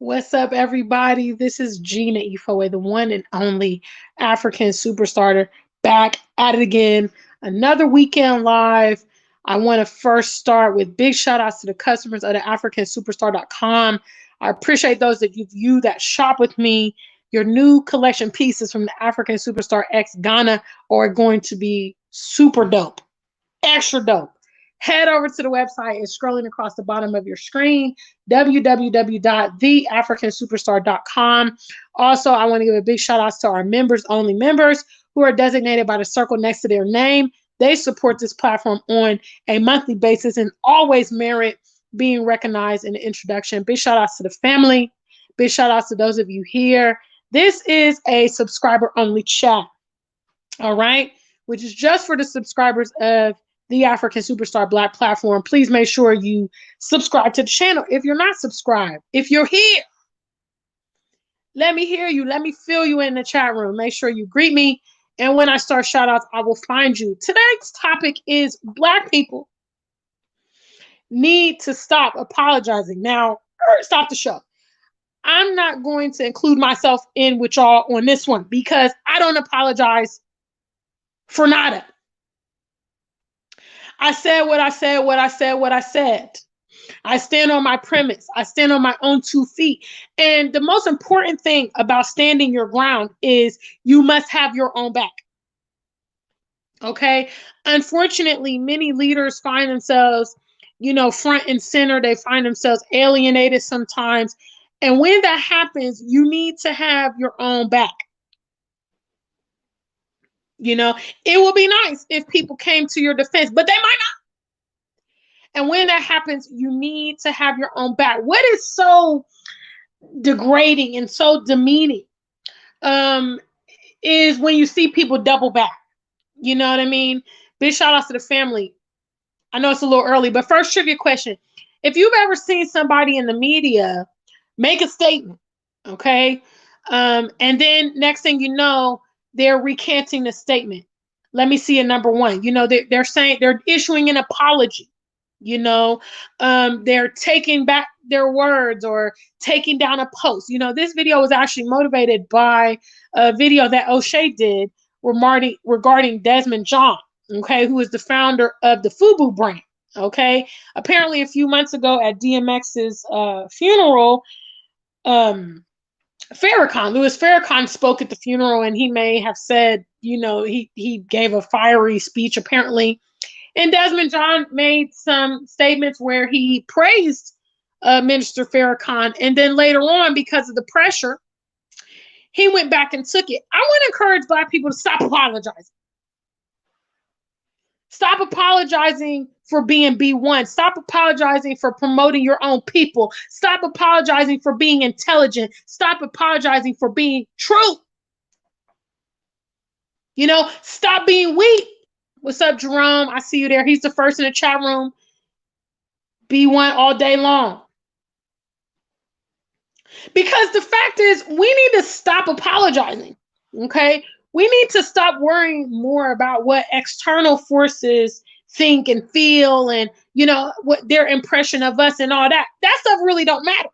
What's up, everybody? This is Gina Ifoe, the one and only African superstar, back at it again. Another weekend live. I want to first start with big shout outs to the customers of the AfricanSuperstar.com. I appreciate those that shop with me. Your new collection pieces from the African Superstar X Ghana are going to be super dope, extra dope. Head over to the website. It's scrolling across the bottom of your screen, www.theafricansuperstar.com. Also, I want to give a big shout out to our members only members who are designated by the circle next to their name. They support this platform on a monthly basis and always merit being recognized in the introduction. Big shout outs to the family. Big shout outs to those of you here. This is a subscriber only chat. All right, which is just for the subscribers of the African Superstar Black platform. Please make sure you subscribe to the channel if you're not subscribed. If you're here, let me hear you. Let me feel you in the chat room. Make sure you greet me. And when I start shout outs, I will find you. Tonight's topic is Black people need to stop apologizing. Now, stop the show. I'm not going to include myself in with y'all on this one because I don't apologize for nada. I said what I said, what I said, what I said. I stand on my premise. I stand on my own 2 feet. And the most important thing about standing your ground is you must have your own back. Okay? Unfortunately, many leaders find themselves, front and center. They find themselves alienated sometimes. And when that happens, you need to have your own back. It would be nice if people came to your defense, but they might not. And when that happens, you need to have your own back. What is so degrading and so demeaning is when you see people double back. You know what I mean? Big shout outs to the family. I know it's a little early, but first trivia question. If you've ever seen somebody in the media make a statement, okay, and then next thing you know, they're recanting the statement. Let me see a number one. They're saying they're issuing an apology. They're taking back their words or taking down a post. This video was actually motivated by a video that O'Shea did regarding Desmond John, okay, who is the founder of the FUBU brand. Okay, apparently a few months ago at DMX's funeral, Louis Farrakhan spoke at the funeral, and he may have said, he gave a fiery speech apparently. And Desmond John made some statements where he praised Minister Farrakhan. And then later on, because of the pressure, he went back and took it. I want to encourage Black people to stop apologizing. Stop apologizing for being B1. Stop apologizing for promoting your own people. Stop apologizing for being intelligent. Stop apologizing for being true. Stop being weak. What's up, Jerome? I see you there. He's the first in the chat room. B1 all day long. Because the fact is, we need to stop apologizing, okay? We need to stop worrying more about what external forces think and feel and, what their impression of us and all that. That stuff really don't matter,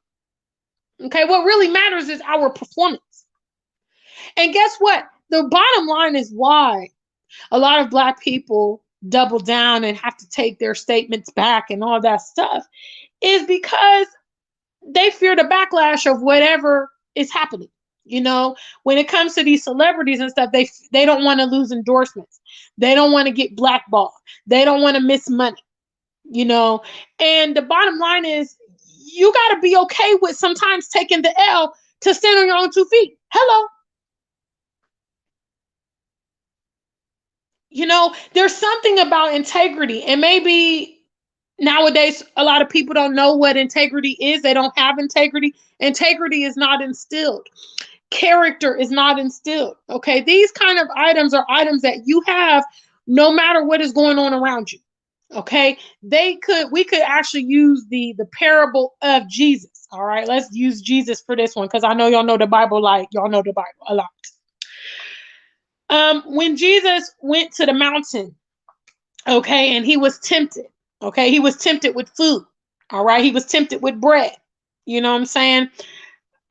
okay? What really matters is our performance. And guess what? The bottom line is why a lot of Black people double down and have to take their statements back and all that stuff is because they fear the backlash of whatever is happening. When it comes to these celebrities and stuff, they don't want to lose endorsements. They don't want to get blackballed. They don't want to miss money. And the bottom line is you got to be okay with sometimes taking the L to stand on your own 2 feet. Hello. There's something about integrity, and maybe nowadays a lot of people don't know what integrity is. They don't have integrity. Integrity is not instilled. Character is not instilled. Okay, these kind of items are items that you have no matter what is going on around you. Okay, we could actually use the parable of Jesus. All right, let's use Jesus for this one because I know y'all know the Bible y'all know the Bible a lot. When Jesus went to the mountain, okay, and he was tempted, okay, he was tempted with food, all right, he was tempted with bread, you know what I'm saying?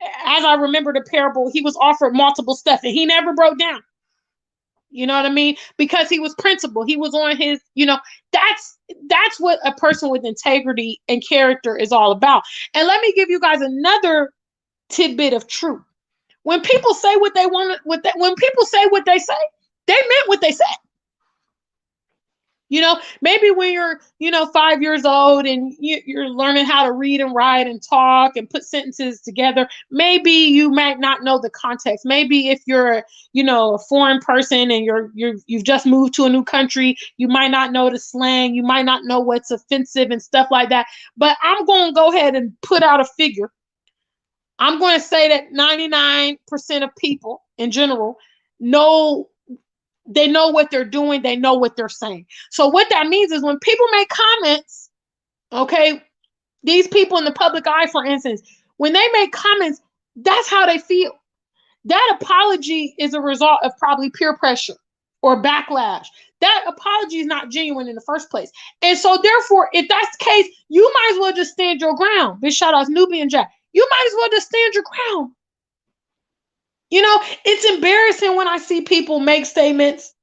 as I remember the parable, he was offered multiple stuff and he never broke down. You know what I mean? Because he was principled. He was on his, that's what a person with integrity and character is all about. And let me give you guys another tidbit of truth. When people say what they want, when people say what they say, they meant what they said. Maybe when you're, 5 years old and you're learning how to read and write and talk and put sentences together, maybe you might not know the context. Maybe if you're, a foreign person and you've just moved to a new country, you might not know the slang. You might not know what's offensive and stuff like that. But I'm going to go ahead and put out a figure. I'm going to say that 99% of people in general they know what they're doing. They know what they're saying. So what that means is when people make comments, okay, these people in the public eye, for instance, when they make comments, that's how they feel. That apology is a result of probably peer pressure or backlash. That apology is not genuine in the first place. And so therefore, if that's the case, you might as well just stand your ground. Big shout outs, Nubian Jack. You might as well just stand your ground. It's embarrassing when I see people make statements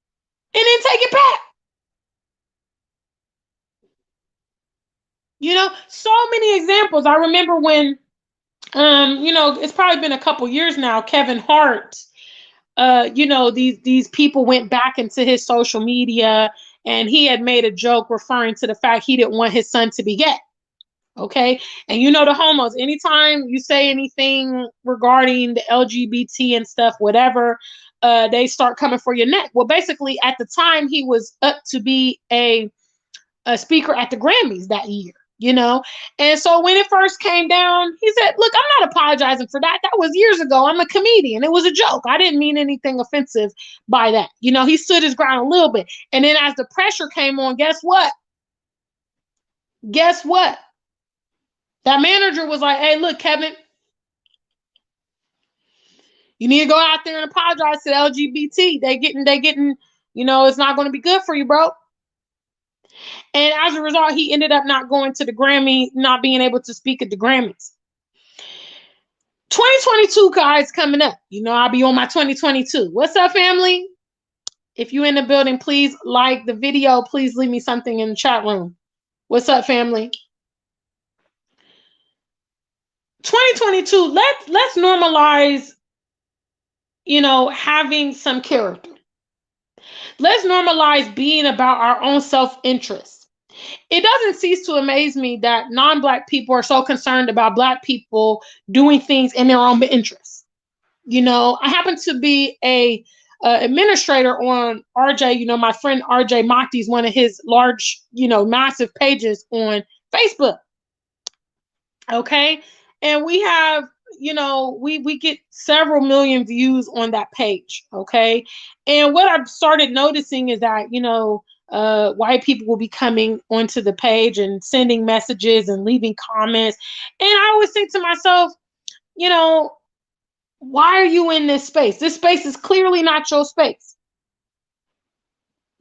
and then take it back. So many examples. I remember when, it's probably been a couple years now, Kevin Hart, these people went back into his social media and he had made a joke referring to the fact he didn't want his son to be gay. Okay. And the homos, anytime you say anything regarding the LGBT and stuff, whatever, they start coming for your neck. Well, basically at the time he was up to be a speaker at the Grammys that year, and so when it first came down, he said, look, I'm not apologizing for that. That was years ago. I'm a comedian. It was a joke. I didn't mean anything offensive by that. He stood his ground a little bit. And then as the pressure came on, guess what? That manager was like, hey, look, Kevin, you need to go out there and apologize to the LGBT. They getting, it's not going to be good for you, bro. And as a result, he ended up not going to the Grammy, not being able to speak at the Grammys. 2022, guys, coming up. I'll be on my 2022. What's up, family? If you're in the building, please like the video. Please leave me something in the chat room. What's up, family? 2022, let's normalize, having some character. Let's normalize being about our own self-interest. It doesn't cease to amaze me that non-Black people are so concerned about Black people doing things in their own interest. I happen to be a administrator on RJ. My friend RJ Maki is one of his large, massive pages on Facebook. Okay, and we have, we get several million views on that page. Okay, and what I've started noticing is that white people will be coming onto the page and sending messages and leaving comments, and I always think to myself, why are you in this space? This space is clearly not your space.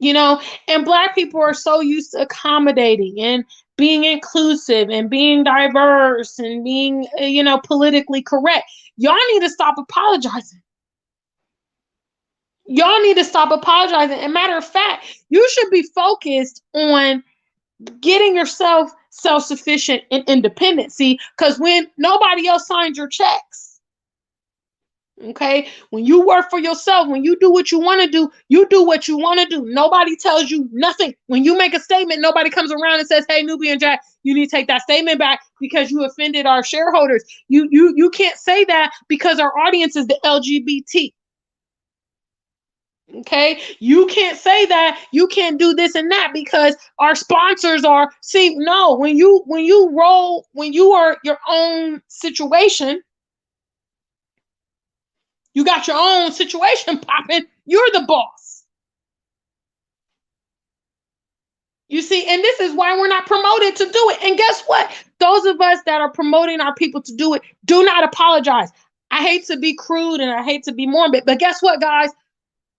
And Black people are so used to accommodating and being inclusive and being diverse and being, politically correct. Y'all need to stop apologizing. Y'all need to stop apologizing. And matter of fact, you should be focused on getting yourself self-sufficient and independent. See, because when nobody else signs your checks, okay, when you work for yourself, when you do what you want to do, you do what you want to do. Nobody tells you nothing. When you make a statement, nobody comes around and says, hey, Nubian Jack, you need to take that statement back because you offended our shareholders. You can't say that because our audience is the LGBT. Okay, you can't say that. You can't do this and that because our sponsors are. See, no, when you are your own situation, you got your own situation popping. You're the boss. You see, and this is why we're not promoted to do it. And guess what? Those of us that are promoting our people to do it, do not apologize. I hate to be crude and I hate to be morbid, but guess what, guys?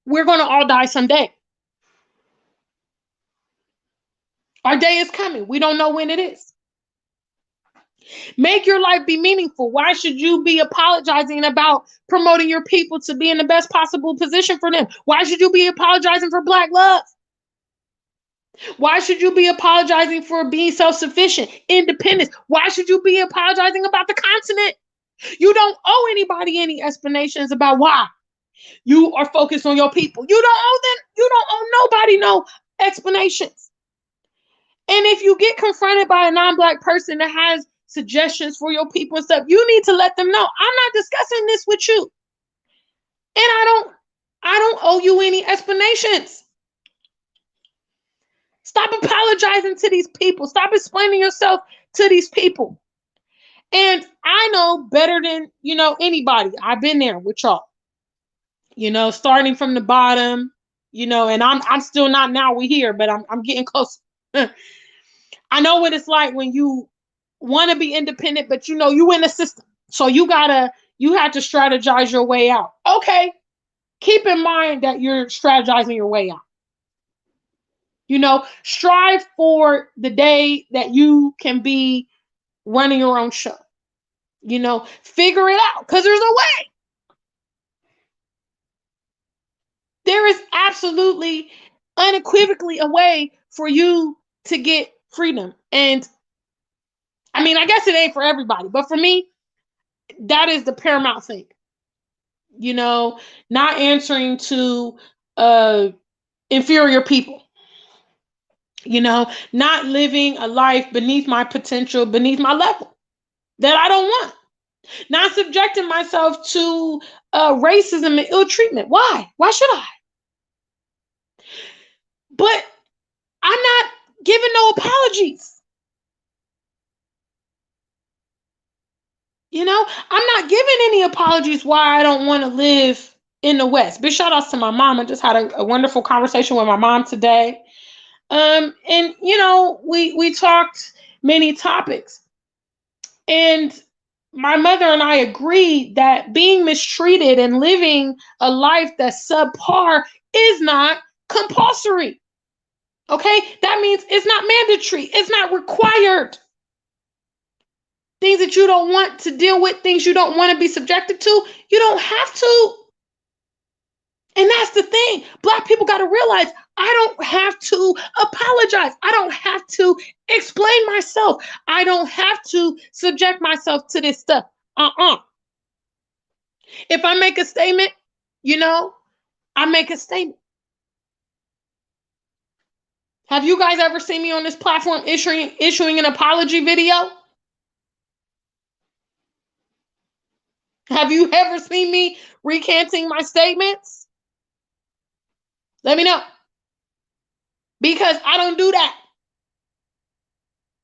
We're going to all die someday. Our day is coming. We don't know when it is. Make your life be meaningful. Why should you be apologizing about promoting your people to be in the best possible position for them? Why should you be apologizing for Black love? Why should you be apologizing for being self-sufficient, independence? Why should you be apologizing about the continent? You don't owe anybody any explanations about why. You are focused on your people. You don't owe them, you don't owe nobody no explanations. And if you get confronted by a non-Black person that has suggestions for your people and stuff, you need to let them know, I'm not discussing this with you. And I don't owe you any explanations. Stop apologizing to these people. Stop explaining yourself to these people. And I know better than, anybody. I've been there with y'all. Starting from the bottom, and I'm still not now we here, but I'm getting close. I know what it's like when you want to be independent, but you in the system. So you have to strategize your way out. Okay. Keep in mind that you're strategizing your way out. Strive for the day that you can be running your own show. Figure it out, because there's a way. There is absolutely, unequivocally a way for you to get freedom. And I mean, I guess it ain't for everybody, but for me, that is the paramount thing. Not answering to inferior people. Not living a life beneath my potential, beneath my level that I don't want. Not subjecting myself to racism and ill treatment. Why? Why should I? But I'm not giving no apologies. I'm not giving any apologies why I don't want to live in the West. Big shout outs to my mom. I just had a wonderful conversation with my mom today. And we talked many topics. And my mother and I agreed that being mistreated and living a life that's subpar is not compulsory. Okay? That means it's not mandatory. It's not required. Things that you don't want to deal with, things you don't want to be subjected to, you don't have to. And that's the thing. Black people got to realize, I don't have to apologize. I don't have to explain myself. I don't have to subject myself to this stuff. If I make a statement, I make a statement. Have you guys ever seen me on this platform issuing an apology video? Have you ever seen me recanting my statements? Let me know. Because I don't do that.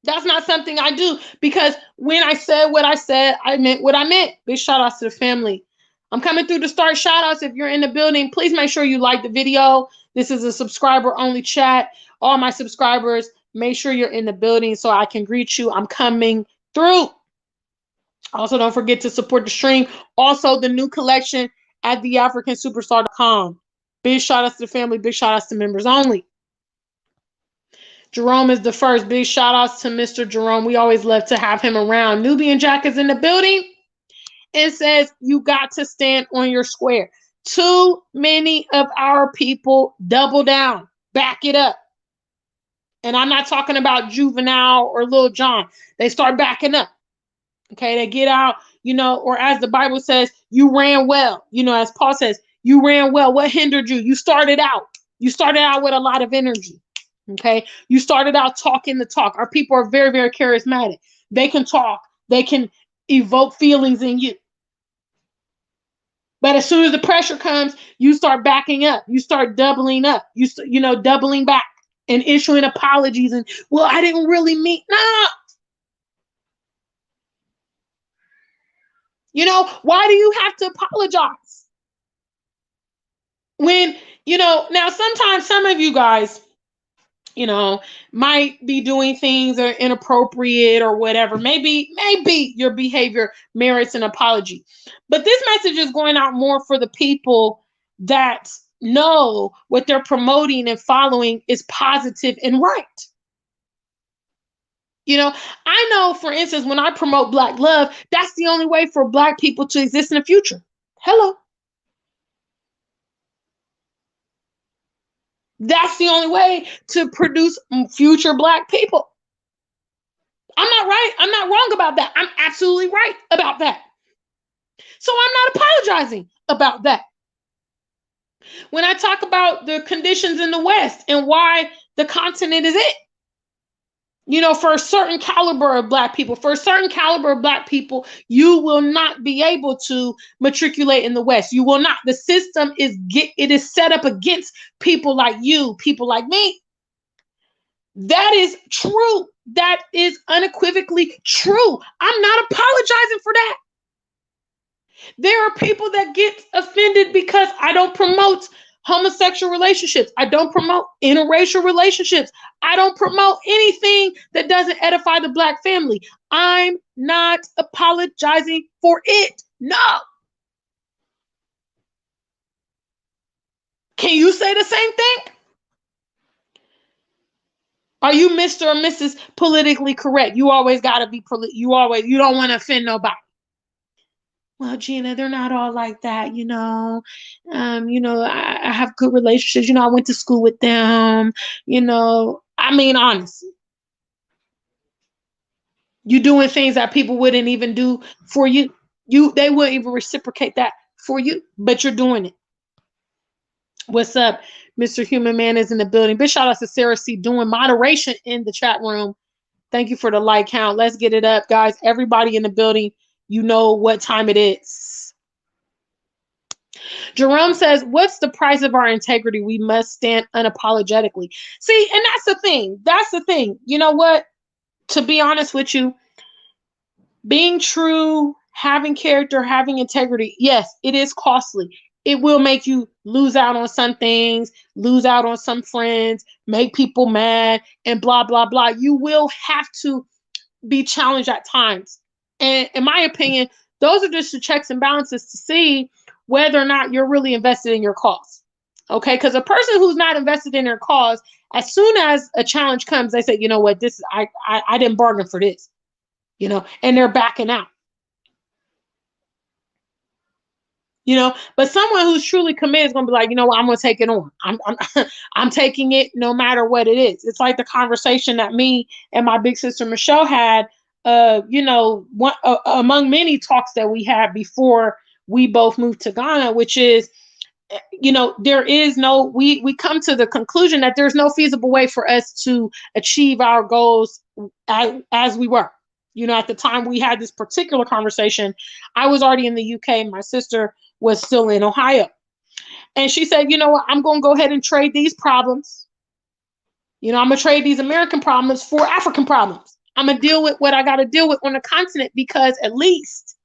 That's not something I do. Because when I said what I said, I meant what I meant. Big shout outs to the family. I'm coming through to start shout outs. If you're in the building, please make sure you like the video. This is a subscriber only chat. All my subscribers, make sure you're in the building so I can greet you. I'm coming through. Also, don't forget to support the stream. Also, the new collection at theafricansuperstar.com. Big shout outs to the family. Big shout outs to members only. Jerome is the first. Big shout outs to Mr. Jerome. We always love to have him around. Nubian Jack is in the building and says, you got to stand on your square. Too many of our people double down. Back it up. And I'm not talking about Juvenile or Lil Jon. They start backing up. Okay, they get out, or as the Bible says, you ran well. As Paul says, you ran well. What hindered you? You started out. You started out with a lot of energy. Okay, you started out talking the talk. Our people are very, very charismatic. They can talk. They can evoke feelings in you. But as soon as the pressure comes, you start backing up. You start doubling up. Doubling back and issuing apologies. And, well, I didn't really mean, nah. Why do you have to apologize? When, now sometimes some of you guys, might be doing things that are inappropriate or whatever. Maybe your behavior merits an apology. But this message is going out more for the people that know what they're promoting and following is positive and right. You know, I know, for instance, when I promote Black love, that's the only way for Black people to exist in the future. Hello. That's the only way to produce future Black people. I'm not right. I'm not wrong about that. I'm absolutely right about that. So I'm not apologizing about that. When I talk about the conditions in the West and why the continent is it, for a certain caliber of Black people, you will not be able to matriculate in the West. You will not. The system is set up against people like you, people like me. That is true. That is unequivocally true. I'm not apologizing for that. There are people that get offended because I don't promote homosexual relationships. I don't promote interracial relationships. I don't promote anything that doesn't edify the Black family. I'm not apologizing for it. No. Can you say the same thing? Are you Mr. or Mrs. politically correct? You always got to be you don't want to offend nobody. Well, Gina, they're not all like that, I have good relationships. I went to school with them. I mean, honestly, you doing things that people wouldn't even do for you. They wouldn't even reciprocate that for you, but you're doing it. What's up? Mr. Human Man is in the building. Big shout out to Sarah C doing moderation in the chat room. Thank you for the like count. Let's get it up, guys. Everybody in the building, you know what time it is. Jerome says, what's the price of our integrity? We must stand unapologetically. See, and that's the thing. That's the thing. You know what? To be honest with you, being true, having character, having integrity, yes, it is costly. It will make you lose out on some things, lose out on some friends, make people mad, and blah, blah, blah. You will have to be challenged at times. And in my opinion, those are just the checks and balances to see whether or not you're really invested in your cause. Okay, because a person who's not invested in their cause, as soon as a challenge comes, they say, you know what, this I didn't bargain for this, and they're backing out. But someone who's truly committed is gonna be like, you know what, I'm gonna take it on. I'm taking it no matter what it is. It's like the conversation that me and my big sister Michelle had, among many talks that we had before we both moved to Ghana, which is, there is no, we come to the conclusion that there's no feasible way for us to achieve our goals as we were. At the time we had this particular conversation, I was already in the UK. My sister was still in Ohio. And she said, you know what, I'm going to go ahead and trade these problems. I'm going to trade these American problems for African problems. I'm going to deal with what I got to deal with on the continent, because at least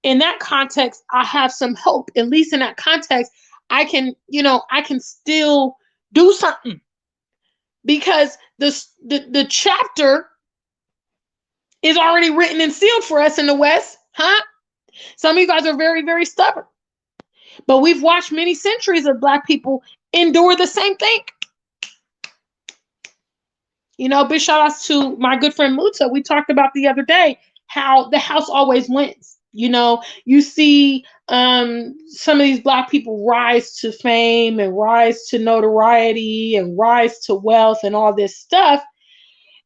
in that context, I have some hope. At least in that context, I can still do something, because the chapter is already written and sealed for us in the West, huh? Some of you guys are very, very stubborn. But we've watched many centuries of Black people endure the same thing. Big shout outs to my good friend Muta. We talked about the other day how the house always wins. You see some of these Black people rise to fame and rise to notoriety and rise to wealth and all this stuff.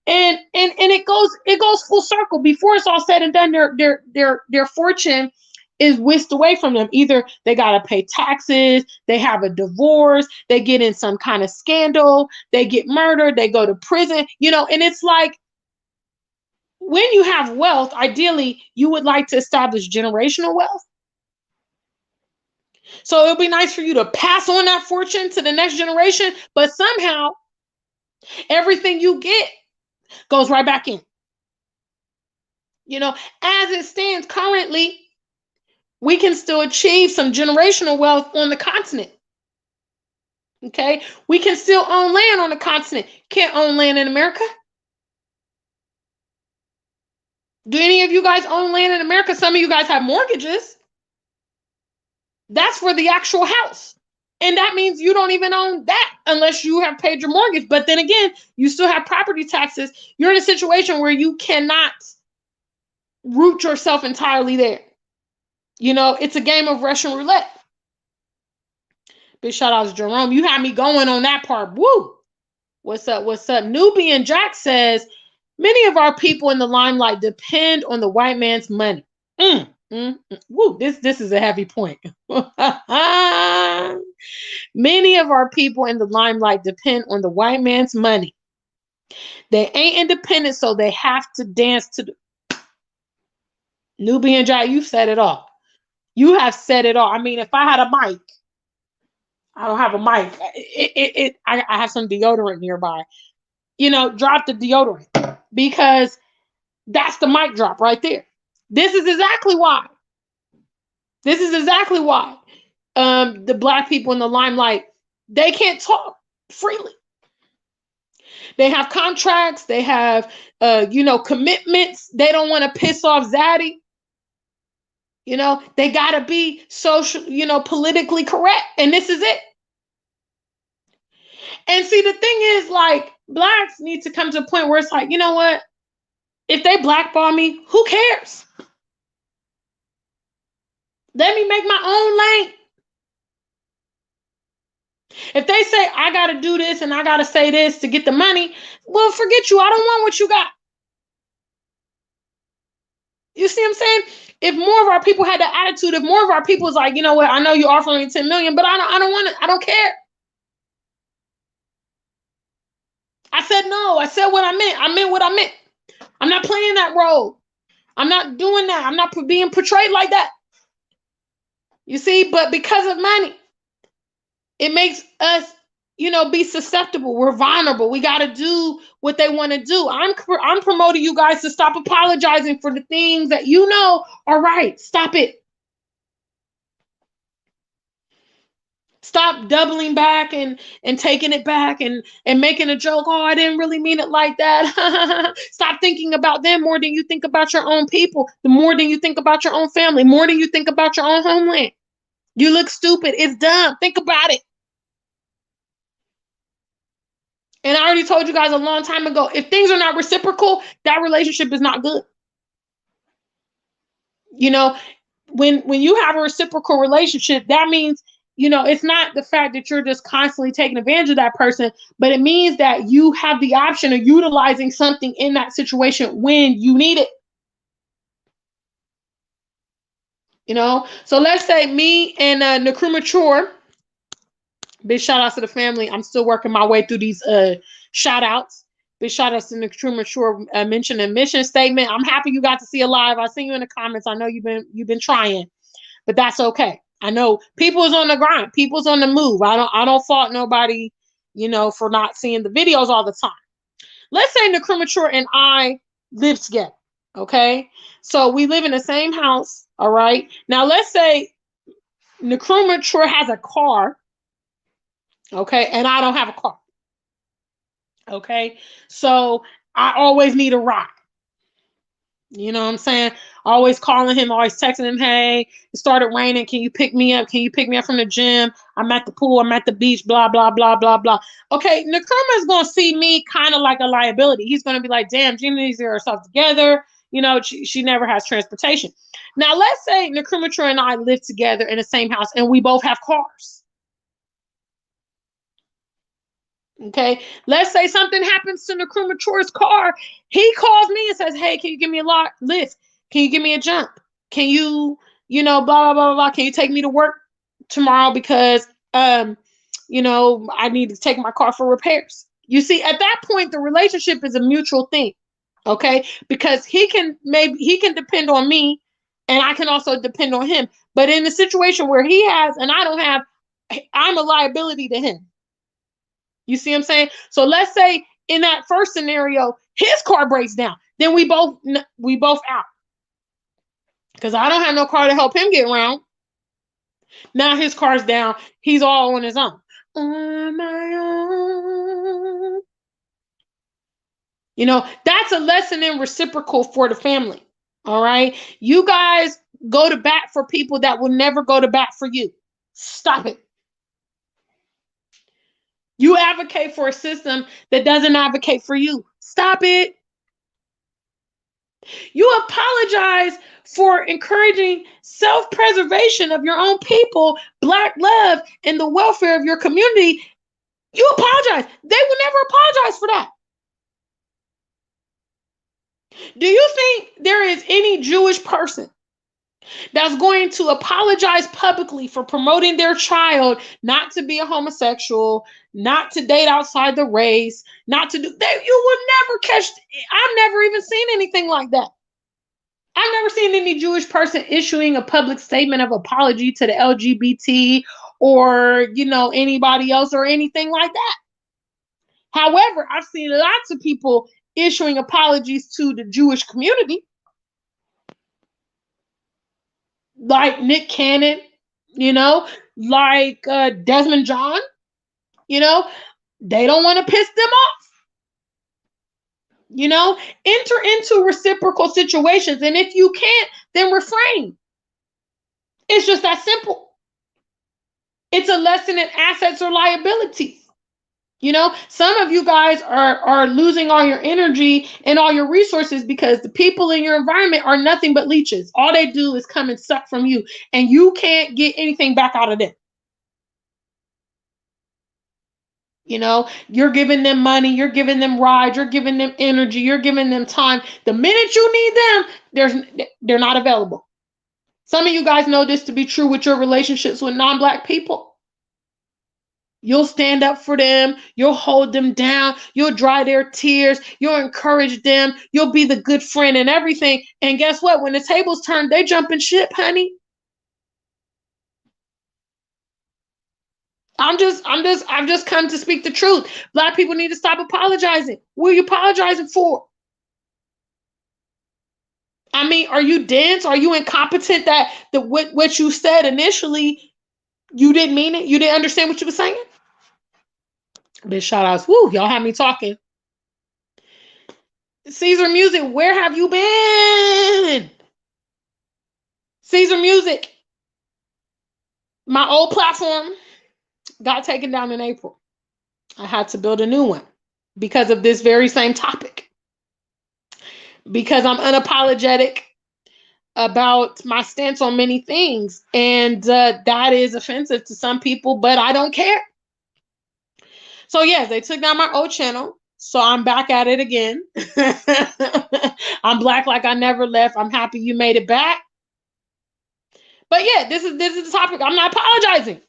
And it goes full circle. Before it's all said and done, their fortune is whisked away from them. Either they got to pay taxes, they have a divorce, they get in some kind of scandal, they get murdered, they go to prison, and it's like, when you have wealth, ideally you would like to establish generational wealth. So it'll be nice for you to pass on that fortune to the next generation, but somehow everything you get goes right back in. As it stands currently, we can still achieve some generational wealth on the continent. Okay? We can still own land on the continent. Can't own land in America. Do any of you guys own land in America? Some of you guys have mortgages. That's for the actual house. And that means you don't even own that unless you have paid your mortgage. But then again, you still have property taxes. You're in a situation where you cannot root yourself entirely there. You know, it's a game of Russian roulette. Big shout out to Jerome. You had me going on that part. Woo! What's up? What's up? Nubian Jack says, many of our people in the limelight depend on the white man's money. Woo, this is a heavy point. Many of our people in the limelight depend on the white man's money. They ain't independent, so they have to dance to the Nubian Jack. You said it all. You have said it all. I mean, if I had a mic, I don't have a mic. I have some deodorant nearby. You know, drop the deodorant because that's the mic drop right there. This is exactly why. This is exactly why the black people in the limelight, they can't talk freely. They have contracts. They have, commitments. They don't want to piss off Zaddy. You know, they got to be social, politically correct. And this is it. And see, the thing is, like, blacks need to come to a point where it's like, you know what? If they blackball me, who cares? Let me make my own lane. If they say, I got to do this and I got to say this to get the money, well, forget you. I don't want what you got. You see what I'm saying? If more of our people had the attitude, if more of our people was like, you know what, I know you're offering me 10 million, but I don't want it. I don't care. I said no. I said what I meant. I meant what I meant. I'm not playing that role. I'm not doing that. I'm not being portrayed like that. You see, but because of money, it makes us, be susceptible. We're vulnerable. We got to do what they want to do. I'm promoting you guys to stop apologizing for the things that you know are right. Stop it. Stop doubling back and taking it back and making a joke. Oh, I didn't really mean it like that. Stop thinking about them more than you think about your own people, the more than you think about your own family, more than you think about your own homeland. You look stupid. It's dumb. Think about it. And I already told you guys a long time ago, if things are not reciprocal, that relationship is not good. You know, when you have a reciprocal relationship, that means, it's not the fact that you're just constantly taking advantage of that person, but it means that you have the option of utilizing something in that situation when you need it. So let's say me and Nkrumah Mature. Big shout outs to the family. I'm still working my way through these shout outs. Big shout outs to Nkrumah Mature mention and mission statement. I'm happy you got to see it live. I seen you in the comments. I know you've been trying, but that's okay. I know people's on the grind. People's on the move. I don't fault nobody, for not seeing the videos all the time. Let's say Nkrumah Mature and I live together. Okay. So we live in the same house. All right. Now let's say Nkrumah Mature has a car. Okay. And I don't have a car. Okay. So I always need a ride. You know what I'm saying? Always calling him, always texting him, hey, it started raining. Can you pick me up? Can you pick me up from the gym? I'm at the pool. I'm at the beach, blah, blah, blah, blah, blah. Okay. Nkrumah is going to see me kind of like a liability. He's going to be like, damn, Gina needs to get herself together. She never has transportation. Now, let's say Nkrumah Mature and I live together in the same house and we both have cars. Okay, let's say something happens to Nkrumah Mature's car. He calls me and says, hey, can you give me a lift? Can you give me a jump? Can you, blah, blah, blah, blah. Can you take me to work tomorrow because, I need to take my car for repairs. You see, at that point, the relationship is a mutual thing. Okay, because he can depend on me and I can also depend on him. But in the situation where he has and I don't have, I'm a liability to him. You see what I'm saying? So let's say in that first scenario, his car breaks down. Then we both out. Because I don't have no car to help him get around. Now his car's down. He's all on his own. On my own. That's a lesson in reciprocal for the family. All right. You guys go to bat for people that will never go to bat for you. Stop it. You advocate for a system that doesn't advocate for you. Stop it. You apologize for encouraging self preservation of your own people, Black love, and the welfare of your community. You apologize. They will never apologize for that. Do you think there is any Jewish person that's going to apologize publicly for promoting their child not to be a homosexual, not to date outside the race, not to do that? You will never catch. I've never even seen anything like that. I've never seen any Jewish person issuing a public statement of apology to the LGBT or, anybody else or anything like that. However, I've seen lots of people issuing apologies to the Jewish community, like Nick Cannon, like Desmond John. They don't want to piss them off. Enter into reciprocal situations. And if you can't, then refrain. It's just that simple. It's a lesson in assets or liabilities. Some of you guys are losing all your energy and all your resources because the people in your environment are nothing but leeches. All they do is come and suck from you, and you can't get anything back out of them. You're giving them money, you're giving them rides, you're giving them energy, you're giving them time. The minute you need them, they're not available. Some of you guys know this to be true with your relationships with non-Black people. You'll stand up for them. You'll hold them down. You'll dry their tears. You'll encourage them. You'll be the good friend and everything. And guess what? When the tables turn, they jump in ship, honey. I've just come to speak the truth. Black people need to stop apologizing. What are you apologizing for? I mean, are you dense? Are you incompetent that what you said initially, you didn't mean it? You didn't understand what you were saying? Big shout outs. Woo, y'all have me talking. Caesar Music, where have you been? Caesar Music, my old platform got taken down in April. I had to build a new one because of this very same topic. Because I'm unapologetic about my stance on many things. And that is offensive to some people, but I don't care. So yes, they took down my old channel. So I'm back at it again. I'm black like I never left. I'm happy you made it back. But yeah, this is the topic. I'm not apologizing.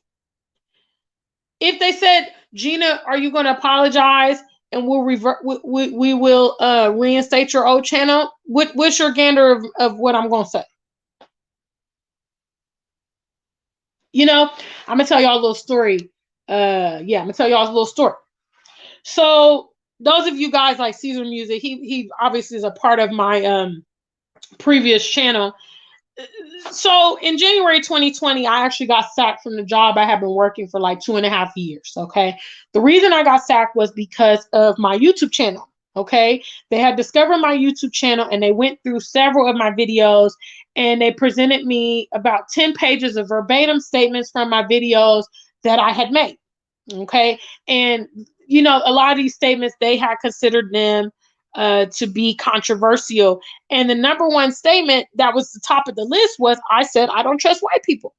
If they said, Gina, are you going to apologize and we'll revert? We will reinstate your old channel. What's your gander of what I'm going to say? I'm gonna tell y'all a little story. I'm gonna tell y'all a little story. So those of you guys like Caesar Music, he obviously is a part of my previous channel. So in January 2020, I actually got sacked from the job I had been working for like 2.5 years. Okay. The reason I got sacked was because of my YouTube channel. Okay. They had discovered my YouTube channel and they went through several of my videos and they presented me about 10 pages of verbatim statements from my videos that I had made. Okay. And, a lot of these statements, they had considered them to be controversial. And the number one statement that was the top of the list was, I said, I don't trust white people.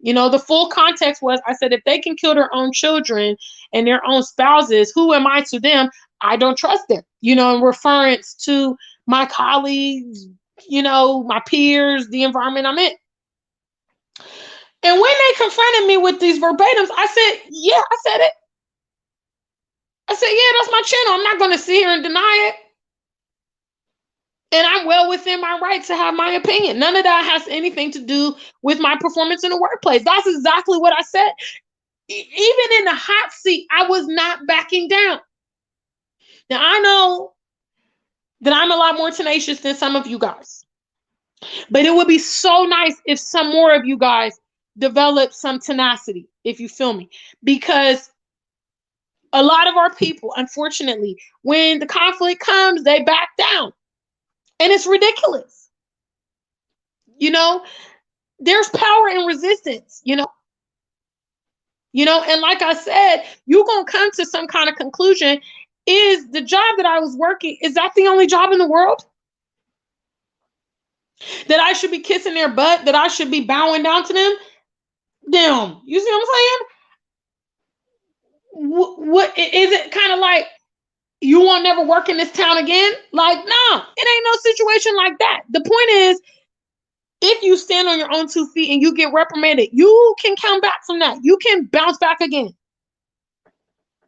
The full context was, I said, if they can kill their own children and their own spouses, who am I to them? I don't trust them, in reference to my colleagues, my peers, the environment I'm in. And when they confronted me with these verbatims, I said, yeah, I said it. I said, yeah, that's my channel. I'm not going to sit here and deny it. And I'm well within my right to have my opinion. None of that has anything to do with my performance in the workplace. That's exactly what I said. Even in the hot seat, I was not backing down. Now, I know that I'm a lot more tenacious than some of you guys. But it would be so nice if some more of you guys develop some tenacity, if you feel me. Because a lot of our people, unfortunately, when the conflict comes, they back down. And it's ridiculous. There's power in resistance, And like I said, you're going to come to some kind of conclusion. Is the job that I was working, is that the only job in the world? That I should be kissing their butt? That I should be bowing down to them? Damn. You see what I'm saying? What is it kind of like, you won't never work in this town again? Like, no, it ain't no situation like that. The point is, if you stand on your own 2 feet and you get reprimanded, you can come back from that. You can bounce back again.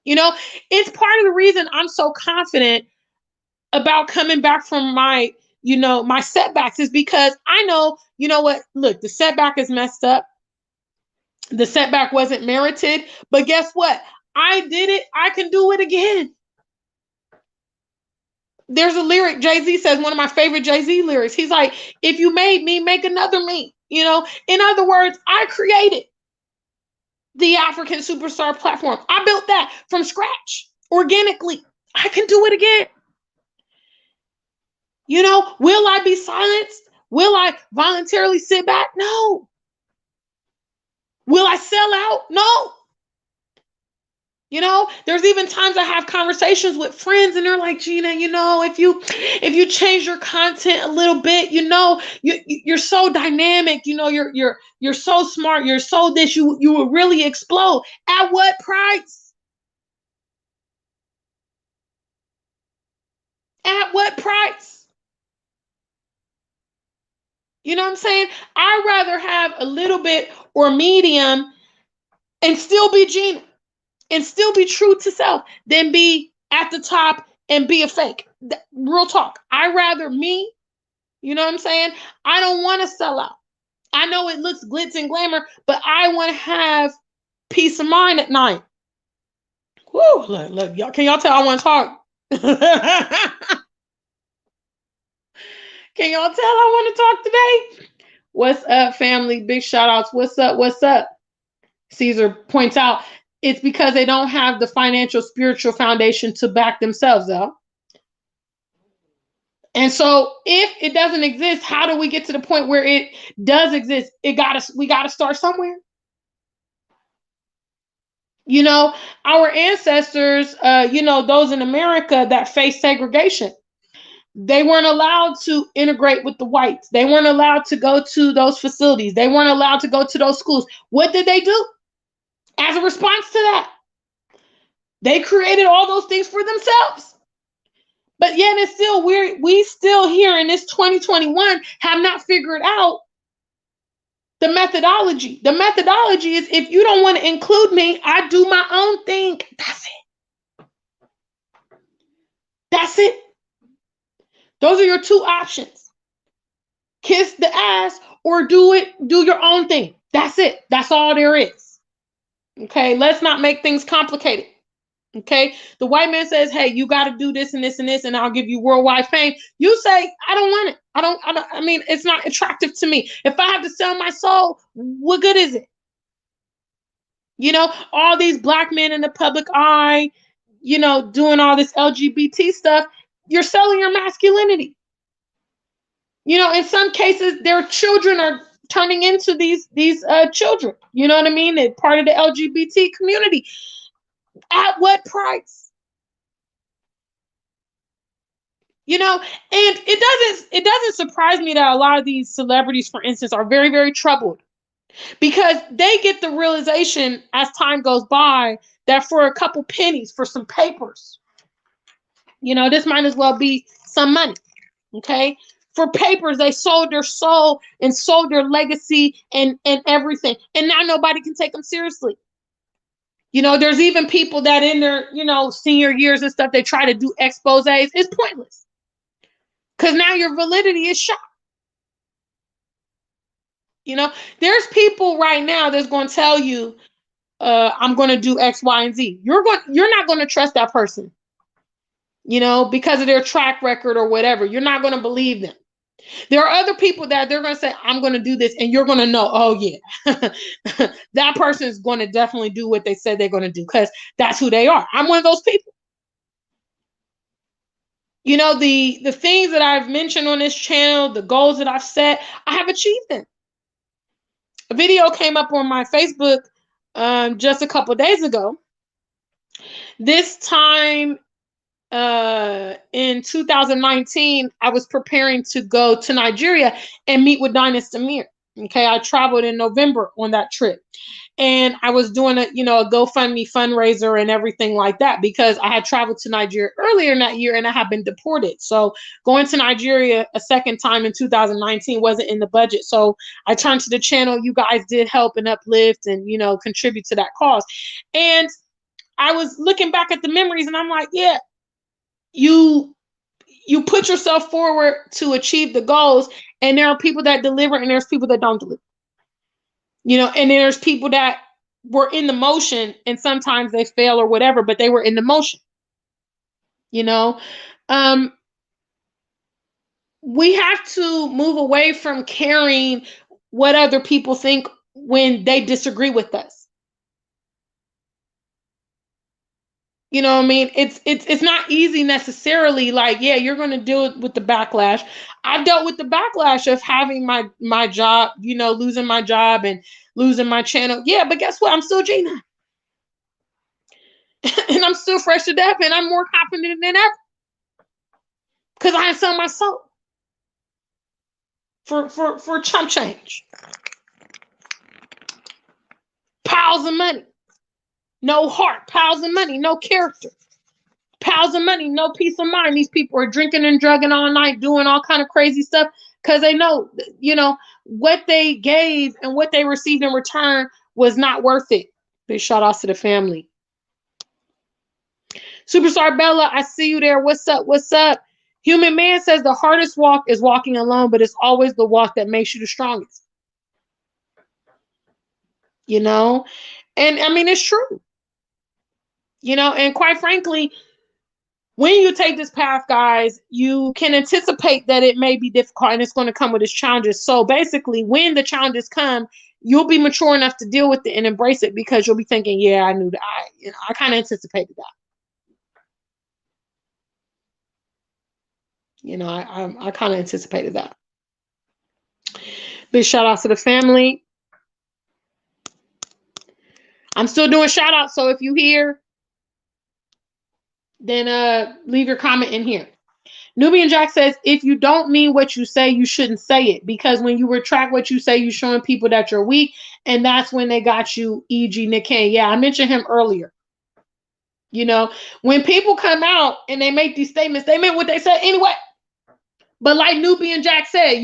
It's part of the reason I'm so confident about coming back from my setbacks, is because I know, what, look, the setback is messed up. The setback wasn't merited, but guess what? I did it. I can do it again. There's a lyric Jay-Z says, one of my favorite Jay-Z lyrics. He's like, if you made me, make another me. In other words, I created the African Superstar platform. I built that from scratch, organically. I can do it again. Will I be silenced? Will I voluntarily sit back? No. Will I sell out? No. There's even times I have conversations with friends and they're like, Gina, if you change your content a little bit, you're so dynamic, you're so smart, you're so this, you will really explode. At what price? At what price? You know what I'm saying? I'd rather have a little bit or medium and still be Gina and still be true to self than be at the top and be a fake. Real talk. I'd rather me, you know what I'm saying? I don't want to sell out. I know it looks glitz and glamour, but I want to have peace of mind at night. Woo, look, y'all, can y'all tell I want to talk? Can y'all tell I want to talk today? What's up, family? Big shout outs. What's up? What's up? Caesar points out it's because they don't have the financial, spiritual foundation to back themselves up. And so if it doesn't exist, how do we get to the point where it does exist? We got to start somewhere. Our ancestors, those in America that faced segregation, they weren't allowed to integrate with the whites. They weren't allowed to go to those facilities. They weren't allowed to go to those schools. What did they do as a response to that? They created all those things for themselves. But yet it's still weird. We still here in this 2021 have not figured out the methodology. The methodology is, if you don't want to include me, I do my own thing. That's it. That's it. Those are your two options. Kiss the ass or do your own thing. That's it. That's all there is. Okay, let's not make things complicated. Okay, the white man says, hey, you got to do this and this and this, and I'll give you worldwide fame. You say, I don't want it. I mean, it's not attractive to me. If I have to sell my soul, what good is it? All these black men in the public eye, doing all this LGBT stuff, you're selling your masculinity. In some cases, their children are turning into these children. You know what I mean? They're part of the LGBT community. At what price? And it doesn't surprise me that a lot of these celebrities, for instance, are very, very troubled, because they get the realization as time goes by that for a couple pennies, for some papers, this might as well be some money. Okay. For papers, they sold their soul and sold their legacy and everything. And now nobody can take them seriously. There's even people that in their, senior years and stuff, they try to do exposés. It's pointless. Because now your validity is shot. There's people right now that's going to tell you, I'm going to do X, Y, and Z. You're not going to trust that person, because of their track record or whatever. You're not going to believe them. There are other people that they're going to say, I'm going to do this, and you're going to know, oh yeah, that person is going to definitely do what they said they're going to do, because that's who they are. I'm one of those people. The things that I've mentioned on this channel, the goals that I've set, I have achieved them. A video came up on my Facebook just a couple days ago. This time in 2019, I was preparing to go to Nigeria and meet with Dynas Demir. Okay, I traveled in November on that trip. And I was doing a GoFundMe fundraiser and everything like that because I had traveled to Nigeria earlier in that year and I had been deported. So going to Nigeria a second time in 2019 wasn't in the budget. So I turned to the channel. You guys did help and uplift and, contribute to that cause. And I was looking back at the memories and I'm like, yeah, you put yourself forward to achieve the goals, and there are people that deliver and there's people that don't deliver. And there's people that were in the motion and sometimes they fail or whatever, but they were in the motion. We have to move away from caring what other people think when they disagree with us. You know what I mean? It's not easy necessarily. Like, yeah, you're going to deal with the backlash. I've dealt with the backlash of having my job, losing my job and losing my channel. Yeah, but guess what? I'm still Gina. And I'm still fresh to death and I'm more confident than ever. Because I sell my soul for chump change. Piles of money. No heart, piles of money, no character, piles of money, no peace of mind. These people are drinking and drugging all night, doing all kind of crazy stuff because they know, what they gave and what they received in return was not worth it. Big shout outs to the family. Superstar Bella, I see you there. What's up? What's up? Human Man says the hardest walk is walking alone, but it's always the walk that makes you the strongest. And I mean, it's true. And quite frankly, when you take this path, guys, you can anticipate that it may be difficult and it's going to come with its challenges. So basically, when the challenges come, you'll be mature enough to deal with it and embrace it because you'll be thinking, yeah, I knew that. I kind of anticipated that. I kind of anticipated that. Big shout out to the family. I'm still doing shout outs. So if you hear, then leave your comment in here. Nubian Jack says, if you don't mean what you say, you shouldn't say it. Because when you retract what you say, you're showing people that you're weak. And that's when they got you, e.g. Nick Cannon. Yeah, I mentioned him earlier. When people come out and they make these statements, they meant what they said anyway. But like Nubian Jack said,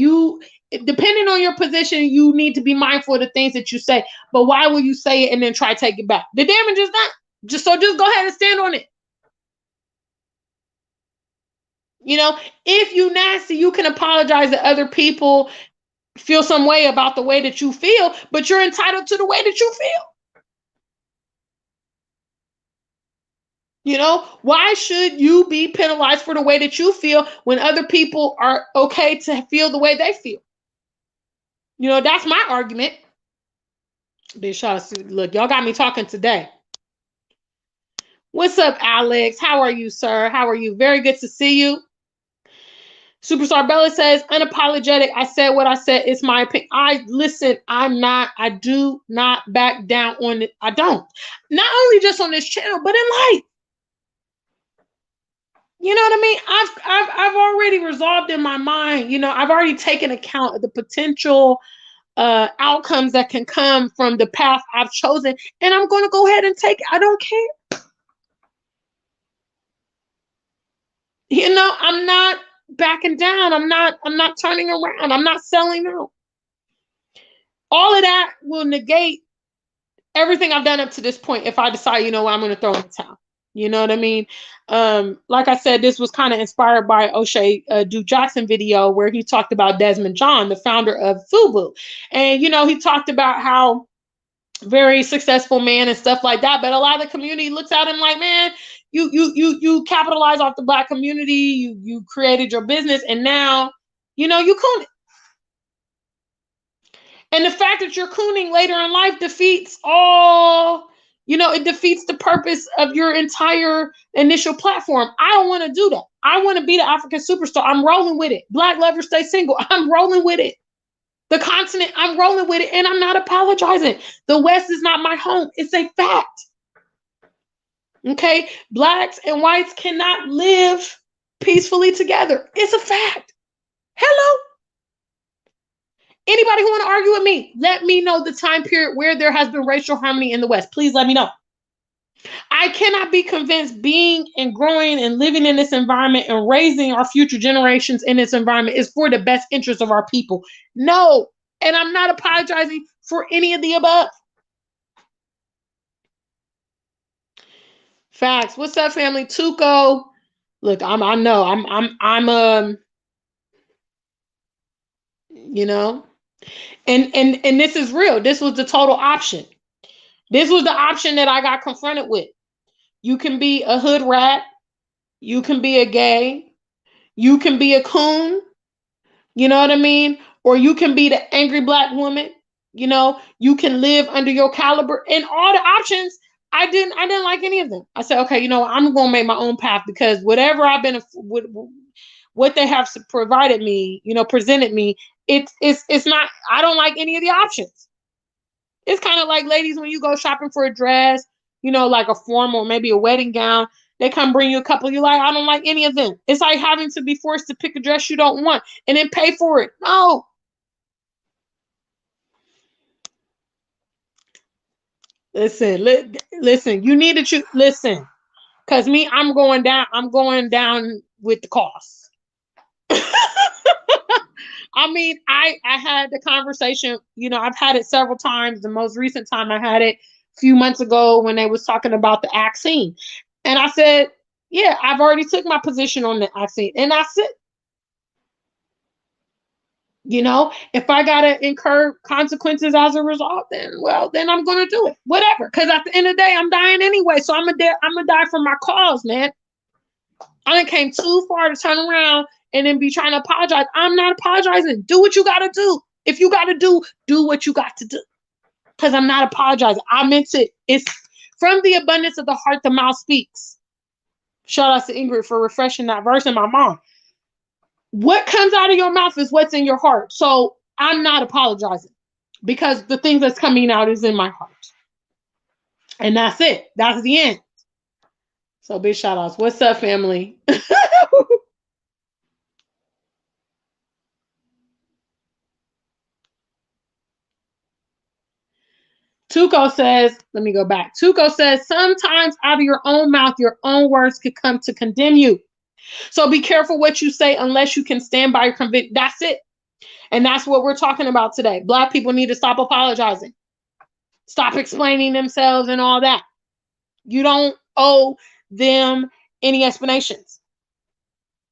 depending on your position, you need to be mindful of the things that you say. But why will you say it and then try to take it back? The damage is done. Just go ahead and stand on it. If you nasty, you can apologize to other people, feel some way about the way that you feel, but you're entitled to the way that you feel. Why should you be penalized for the way that you feel when other people are okay to feel the way they feel? That's my argument. Big shout out to, look, y'all got me talking today. What's up, Alex? How are you, sir? How are you? Very good to see you. Superstar Bella says, unapologetic. I said what I said. It's my opinion. I do not back down on it. I don't. Not only just on this channel, but in life. You know what I mean? I've already resolved in my mind. I've already taken account of the potential outcomes that can come from the path I've chosen, and I'm going to go ahead and take it. I don't care. I'm not backing down. I'm not turning around. I'm not selling out. All of that will negate everything I've done up to this point if I decide, I'm going to throw in the towel. You know what I mean? Like I said, this was kind of inspired by O'Shea Duke Jackson video where he talked about Desmond John, the founder of FUBU. And, he talked about how very successful man and stuff like that. But a lot of the community looks at him like, man, you capitalize off the Black community. You created your business and now, you coon it. And the fact that you're cooning later in life defeats all, it defeats the purpose of your entire initial platform. I don't want to do that. I want to be the African superstar. I'm rolling with it. Black lovers stay single. I'm rolling with it. The continent, I'm rolling with it and I'm not apologizing. The West is not my home. It's a fact. Okay? Blacks and whites cannot live peacefully together. It's a fact. Hello? Anybody who want to argue with me, let me know the time period where there has been racial harmony in the West. Please let me know. I cannot be convinced being and growing and living in this environment and raising our future generations in this environment is for the best interest of our people. No. And I'm not apologizing for any of the above. Facts. What's up, family? Tuco. Look, I know. I'm you know, and this is real. This was the total option. This was the option that I got confronted with. You can be a hood rat, you can be a gay, you can be a coon, you know what I mean? Or you can be the angry black woman, you know, you can live under your caliber and all the options. I didn't like any of them. I said, okay, you know, I'm going to make my own path because whatever I've been what they have provided me, you know, presented me, it's not, I don't like any of the options. It's kind of like ladies when you go shopping for a dress, you know, like a formal, maybe a wedding gown. They come bring you a couple. You like, I don't like any of them. It's like having to be forced to pick a dress you don't want and then pay for it. No. Listen. You need to choose. Listen, cause me, I'm going down. I'm going down with the cost. I mean, I had the conversation. You know, I've had it several times. The most recent time I had it a few months ago when they was talking about the vaccine, and I said, yeah, I've already took my position on the vaccine, and I said, you know, if I gotta incur consequences as a result, then well, then I'm gonna do it. Whatever. Because at the end of the day, I'm dying anyway. So I'm gonna die for my cause, man. I done came too far to turn around and then be trying to apologize. I'm not apologizing. Do what you gotta do. If you gotta do what you got to do. Because I'm not apologizing. I meant it. It's from the abundance of the heart, the mouth speaks. Shout out to Ingrid for refreshing that verse in my mind. What comes out of your mouth is what's in your heart. So I'm not apologizing because the thing that's coming out is in my heart. And that's it. That's the end. So big shout outs. What's up, family? Tuco says, let me go back. Tuco says, sometimes out of your own mouth, your own words could come to condemn you. So be careful what you say unless you can stand by your conviction. That's it. And that's what we're talking about today. Black people need to stop apologizing. Stop explaining themselves and all that. You don't owe them any explanations.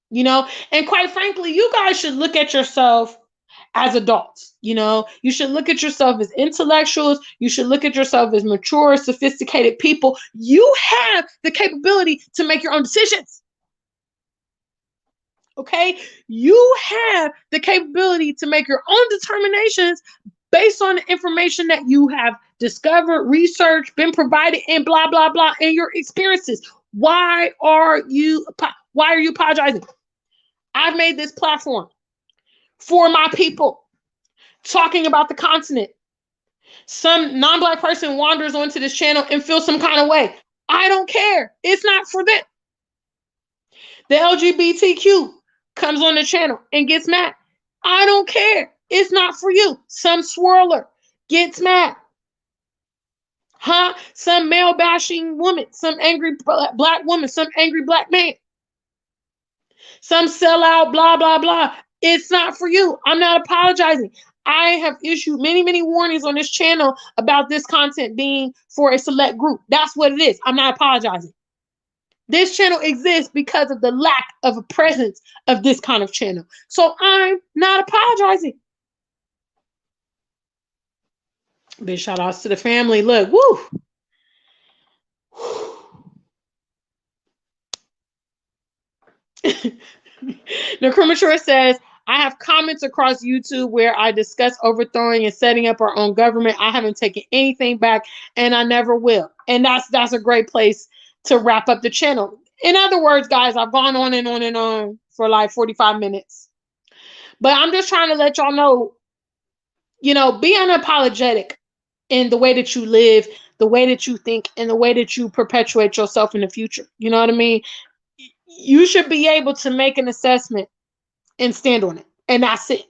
You know, and quite frankly, you guys should look at yourself as adults. You know, you should look at yourself as intellectuals. You should look at yourself as mature, sophisticated people. You have the capability to make your own decisions. Okay, you have the capability to make your own determinations based on the information that you have discovered, researched, been provided, and blah blah blah, and your experiences. Why are you apologizing? I've made this platform for my people, talking about the continent. Some non-black person wanders onto this channel and feels some kind of way. I don't care. It's not for them. The LGBTQ comes on the channel and gets mad. I don't care. It's not for you. Some swirler gets mad. Huh? Some male bashing woman, some angry black woman, some angry black man. Some sellout, blah, blah, blah. It's not for you. I'm not apologizing. I have issued many, many warnings on this channel about this content being for a select group. That's what it is. I'm not apologizing. This channel exists because of the lack of a presence of this kind of channel. So I'm not apologizing. Big shout outs to the family. Look, woo. The Cremature says, I have comments across YouTube where I discuss overthrowing and setting up our own government. I haven't taken anything back and I never will. And that's a great place to wrap up the channel. In other words, guys, I've gone on and on and on for like 45 minutes. But I'm just trying to let y'all know be unapologetic in the way that you live, the way that you think, and the way that you perpetuate yourself in the future. You know what I mean? You should be able to make an assessment and stand on it. And that's it.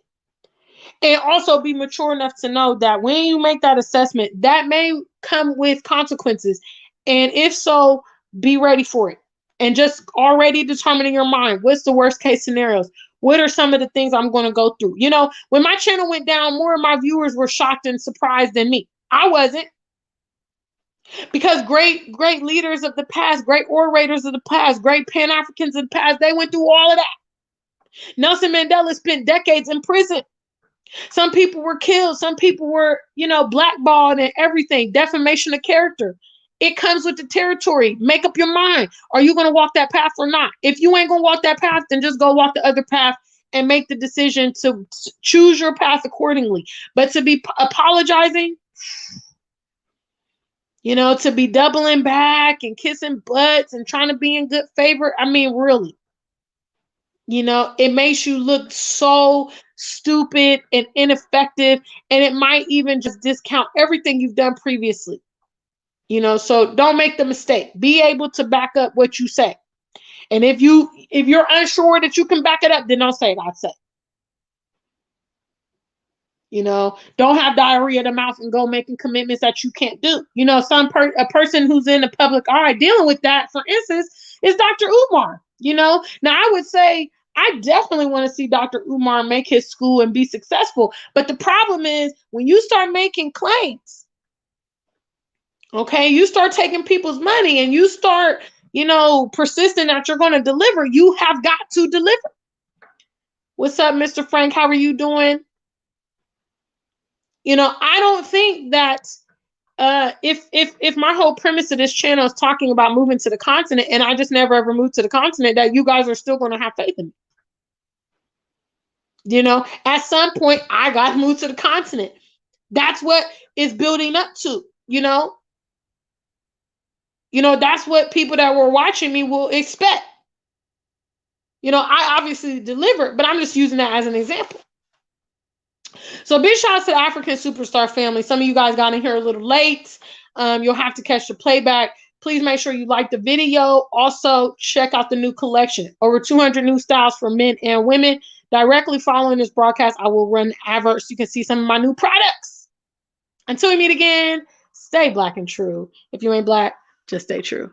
And also be mature enough to know that when you make that assessment, that may come with consequences. And if so, be ready for it. And just already determine in your mind what's the worst case scenarios. What are some of the things I'm going to go through? When my channel went down, more of my viewers were shocked and surprised than me. I wasn't, because great leaders of the past, great orators of the past, great Pan-Africans of the past, they went through all of that. Nelson Mandela spent decades in prison. Some people were killed. Some people were, blackballed and everything. Defamation of character. It comes with the territory. Make up your mind. Are you going to walk that path or not? If you ain't going to walk that path, then just go walk the other path and make the decision to choose your path accordingly. But to be apologizing, to be doubling back and kissing butts and trying to be in good favor, I mean, really. It makes you look so stupid and ineffective, and it might even just discount everything you've done previously. So don't make the mistake. Be able to back up what you say. And if you're unsure that you can back it up, then don't say it. I say. Don't have diarrhea of the mouth and go making commitments that you can't do. A person who's in the public eye dealing with that, for instance, is Dr. Umar. Now I would say I definitely want to see Dr. Umar make his school and be successful. But the problem is when you start making claims, okay, you start taking people's money and you start, persisting that you're going to deliver, you have got to deliver. What's up, Mr. Frank? How are you doing? I don't think that if my whole premise of this channel is talking about moving to the continent and I just never ever moved to the continent, that you guys are still going to have faith in me. At some point I got to move to the continent. That's what is building up to, that's what people that were watching me will expect. I obviously delivered, but I'm just using that as an example. So big shout out to the African Superstar family. Some of you guys got in here a little late. You'll have to catch the playback. Please make sure you like the video. Also, check out the new collection. Over 200 new styles for men and women. Directly following this broadcast, I will run adverts. You can see some of my new products. Until we meet again, stay black and true. If you ain't black, just stay true.